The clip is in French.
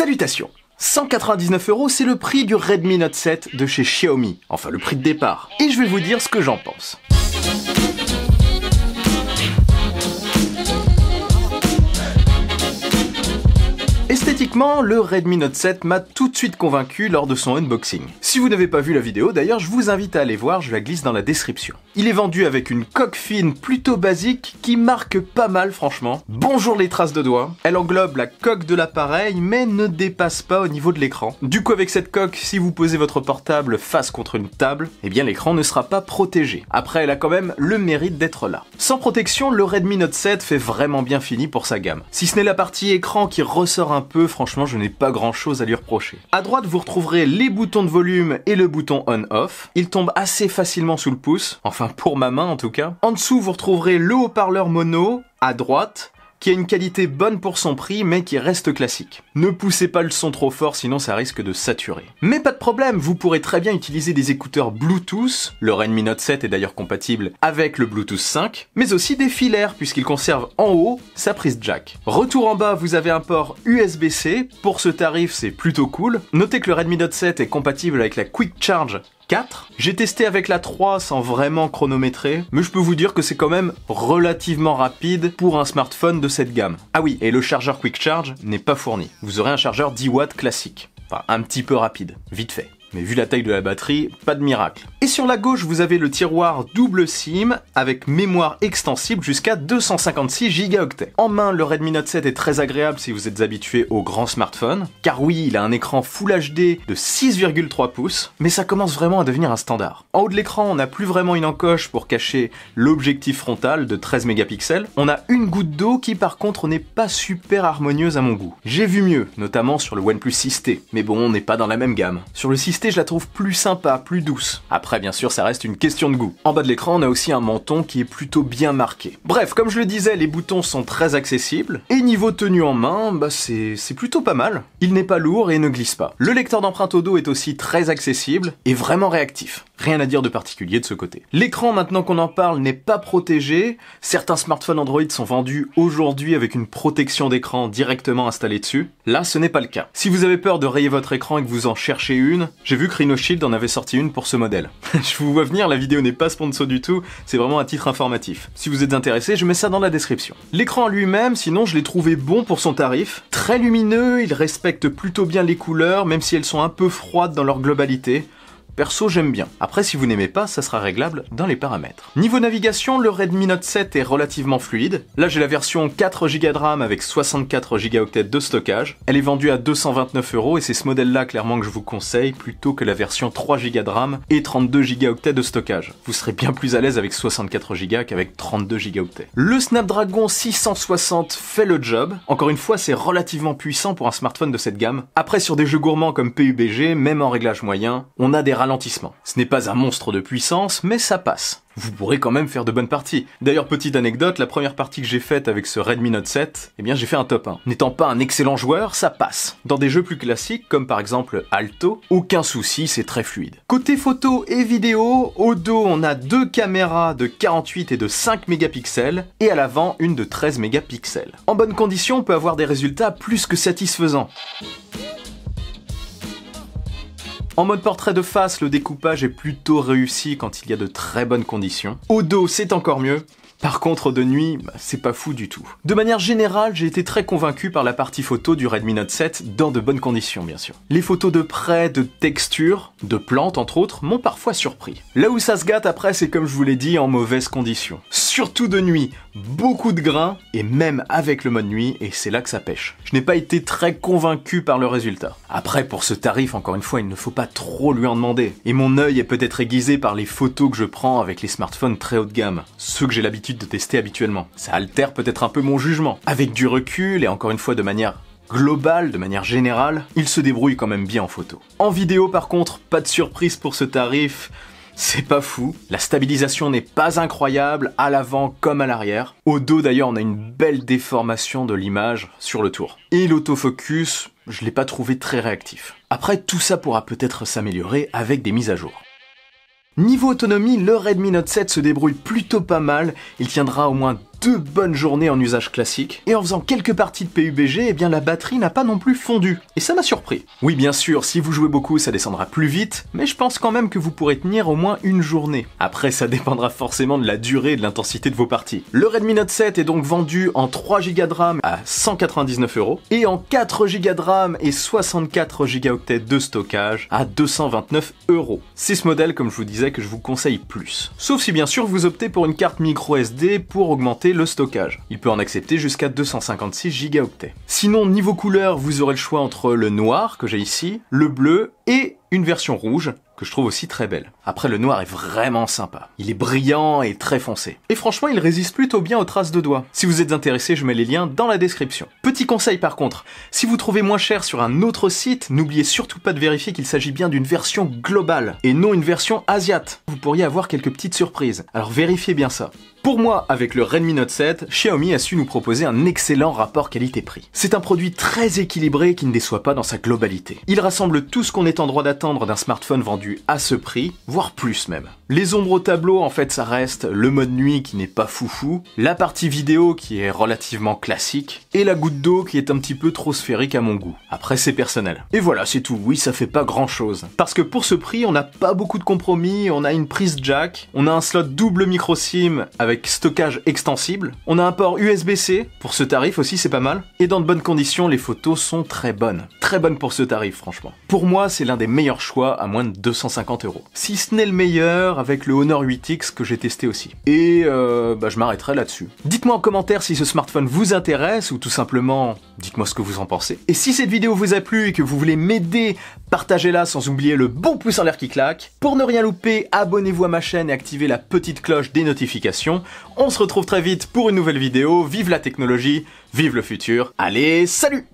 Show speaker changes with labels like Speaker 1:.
Speaker 1: Salutations! 199 €, c'est le prix du Redmi Note 7 de chez Xiaomi, enfin le prix de départ, et je vais vous dire ce que j'en pense. Esthétiquement, le Redmi Note 7 m'a tout de suite convaincu lors de son unboxing. Si vous n'avez pas vu la vidéo, d'ailleurs, je vous invite à aller voir, je la glisse dans la description. Il est vendu avec une coque fine plutôt basique qui marque pas mal franchement. Bonjour les traces de doigts. Elle englobe la coque de l'appareil mais ne dépasse pas au niveau de l'écran. Du coup avec cette coque, si vous posez votre portable face contre une table, eh bien l'écran ne sera pas protégé. Après, elle a quand même le mérite d'être là. Sans protection, le Redmi Note 7 fait vraiment bien fini pour sa gamme. Si ce n'est la partie écran qui ressort un peu, franchement je n'ai pas grand chose à lui reprocher. À droite vous retrouverez les boutons de volume et le bouton on-off. Ils tombent assez facilement sous le pouce, enfin pour ma main en tout cas. En dessous vous retrouverez le haut-parleur mono, à droite, qui a une qualité bonne pour son prix mais qui reste classique. Ne poussez pas le son trop fort sinon ça risque de saturer. Mais pas de problème, vous pourrez très bien utiliser des écouteurs Bluetooth, le Redmi Note 7 est d'ailleurs compatible avec le Bluetooth 5, mais aussi des filaires puisqu'il conserve en haut sa prise jack. Retour en bas, vous avez un port USB-C, pour ce tarif c'est plutôt cool. Notez que le Redmi Note 7 est compatible avec la Quick Charge 4. J'ai testé avec la 3 sans vraiment chronométrer, mais je peux vous dire que c'est quand même relativement rapide pour un smartphone de cette gamme. Ah oui, et le chargeur Quick Charge n'est pas fourni. Vous aurez un chargeur 10 watts classique. Enfin, un petit peu rapide, vite fait. Mais vu la taille de la batterie, pas de miracle. Et sur la gauche, vous avez le tiroir double SIM avec mémoire extensible jusqu'à 256 Go. En main, le Redmi Note 7 est très agréable si vous êtes habitué aux grands smartphones, car oui, il a un écran Full HD de 6,3 pouces, mais ça commence vraiment à devenir un standard. En haut de l'écran, on n'a plus vraiment une encoche pour cacher l'objectif frontal de 13 mégapixels. On a une goutte d'eau qui par contre n'est pas super harmonieuse à mon goût. J'ai vu mieux, notamment sur le OnePlus 6T, mais bon, on n'est pas dans la même gamme. Sur le 6T, je la trouve plus sympa, plus douce. Après, bien sûr, ça reste une question de goût. En bas de l'écran, on a aussi un menton qui est plutôt bien marqué. Bref, comme je le disais, les boutons sont très accessibles. Et niveau tenue en main, bah c'est plutôt pas mal. Il n'est pas lourd et ne glisse pas. Le lecteur d'empreinte au dos est aussi très accessible et vraiment réactif. Rien à dire de particulier de ce côté. L'écran, maintenant qu'on en parle, n'est pas protégé. Certains smartphones Android sont vendus aujourd'hui avec une protection d'écran directement installée dessus. Là, ce n'est pas le cas. Si vous avez peur de rayer votre écran et que vous en cherchez une, j'ai vu que Rhinoshield en avait sorti une pour ce modèle. Je vous vois venir, la vidéo n'est pas sponsor du tout, c'est vraiment un titre informatif. Si vous êtes intéressé, je mets ça dans la description. L'écran lui-même, sinon je l'ai trouvé bon pour son tarif. Très lumineux, il respecte plutôt bien les couleurs, même si elles sont un peu froides dans leur globalité. Perso, j'aime bien. Après, si vous n'aimez pas, ça sera réglable dans les paramètres. Niveau navigation, le Redmi Note 7 est relativement fluide. Là, j'ai la version 4 Go de RAM avec 64 Go de stockage. Elle est vendue à 229 € et c'est ce modèle-là clairement que je vous conseille plutôt que la version 3 Go de RAM et 32 Go de stockage. Vous serez bien plus à l'aise avec 64 Go qu'avec 32 Go. Le Snapdragon 660 fait le job. Encore une fois, c'est relativement puissant pour un smartphone de cette gamme. Après, sur des jeux gourmands comme PUBG, même en réglage moyen, on a des ralentissement. Ce n'est pas un monstre de puissance, mais ça passe. Vous pourrez quand même faire de bonnes parties. D'ailleurs, petite anecdote, la première partie que j'ai faite avec ce Redmi Note 7, eh bien j'ai fait un top 1. N'étant pas un excellent joueur, ça passe. Dans des jeux plus classiques, comme par exemple Alto, aucun souci, c'est très fluide. Côté photo et vidéo, au dos on a deux caméras de 48 et de 5 mégapixels, et à l'avant une de 13 mégapixels. En bonne condition, on peut avoir des résultats plus que satisfaisants. En mode portrait de face, le découpage est plutôt réussi quand il y a de très bonnes conditions. Au dos, c'est encore mieux. Par contre, de nuit, c'est pas fou du tout. De manière générale, j'ai été très convaincu par la partie photo du Redmi Note 7, dans de bonnes conditions bien sûr. Les photos de près, de texture, de plantes entre autres, m'ont parfois surpris. Là où ça se gâte après, c'est comme je vous l'ai dit, en mauvaises conditions. Surtout de nuit, beaucoup de grains, et même avec le mode nuit, et c'est là que ça pêche. Je n'ai pas été très convaincu par le résultat. Après, pour ce tarif, encore une fois, il ne faut pas trop lui en demander. Et mon œil est peut-être aiguisé par les photos que je prends avec les smartphones très haut de gamme, ceux que j'ai l'habitude de tester habituellement. Ça altère peut-être un peu mon jugement. Avec du recul, et encore une fois de manière globale, de manière générale, il se débrouille quand même bien en photo. En vidéo par contre, pas de surprise pour ce tarif. C'est pas fou, la stabilisation n'est pas incroyable, à l'avant comme à l'arrière. Au dos d'ailleurs on a une belle déformation de l'image sur le tour. Et l'autofocus, je l'ai pas trouvé très réactif. Après tout ça pourra peut-être s'améliorer avec des mises à jour. Niveau autonomie, le Redmi Note 7 se débrouille plutôt pas mal, il tiendra au moins 2 bonnes journées en usage classique, et en faisant quelques parties de PUBG, eh bien la batterie n'a pas non plus fondu, et ça m'a surpris. Oui bien sûr, si vous jouez beaucoup ça descendra plus vite, mais je pense quand même que vous pourrez tenir au moins une journée. Après ça dépendra forcément de la durée et de l'intensité de vos parties. Le Redmi Note 7 est donc vendu en 3 Go de RAM à 199 €, et en 4 Go de RAM et 64 Go de stockage à 229 €. C'est ce modèle, comme je vous disais, que je vous conseille plus. Sauf si bien sûr vous optez pour une carte micro SD pour augmenter le stockage. Il peut en accepter jusqu'à 256 Go. Sinon, niveau couleur, vous aurez le choix entre le noir, que j'ai ici, le bleu et une version rouge, que je trouve aussi très belle. Après, le noir est vraiment sympa. Il est brillant et très foncé. Et franchement, il résiste plutôt bien aux traces de doigts. Si vous êtes intéressé, je mets les liens dans la description. Petit conseil par contre, si vous trouvez moins cher sur un autre site, n'oubliez surtout pas de vérifier qu'il s'agit bien d'une version globale, et non une version asiate. Vous pourriez avoir quelques petites surprises. Alors vérifiez bien ça. Pour moi, avec le Redmi Note 7, Xiaomi a su nous proposer un excellent rapport qualité-prix. C'est un produit très équilibré qui ne déçoit pas dans sa globalité. Il rassemble tout ce qu'on est en droit d'attendre d'un smartphone vendu à ce prix, voire plus même. Les ombres au tableau, en fait, ça reste le mode nuit qui n'est pas foufou, la partie vidéo qui est relativement classique, et la goutte d'eau qui est un petit peu trop sphérique à mon goût. Après, c'est personnel. Et voilà, c'est tout. Oui, ça fait pas grand chose. Parce que pour ce prix, on n'a pas beaucoup de compromis, on a une prise jack, on a un slot double micro SIM avec stockage extensible, on a un port USB-C, pour ce tarif aussi c'est pas mal, et dans de bonnes conditions, les photos sont très bonnes. Très bonnes pour ce tarif, franchement. Pour moi, c'est l'un des meilleurs choix à moins de 250 €. Si ce n'est le meilleur, avec le Honor 8X que j'ai testé aussi. Et je m'arrêterai là-dessus. Dites-moi en commentaire si ce smartphone vous intéresse, ou tout simplement, dites-moi ce que vous en pensez. Et si cette vidéo vous a plu et que vous voulez m'aider, partagez-la sans oublier le bon pouce en l'air qui claque. Pour ne rien louper, abonnez-vous à ma chaîne et activez la petite cloche des notifications. On se retrouve très vite pour une nouvelle vidéo. Vive la technologie, vive le futur. Allez, salut!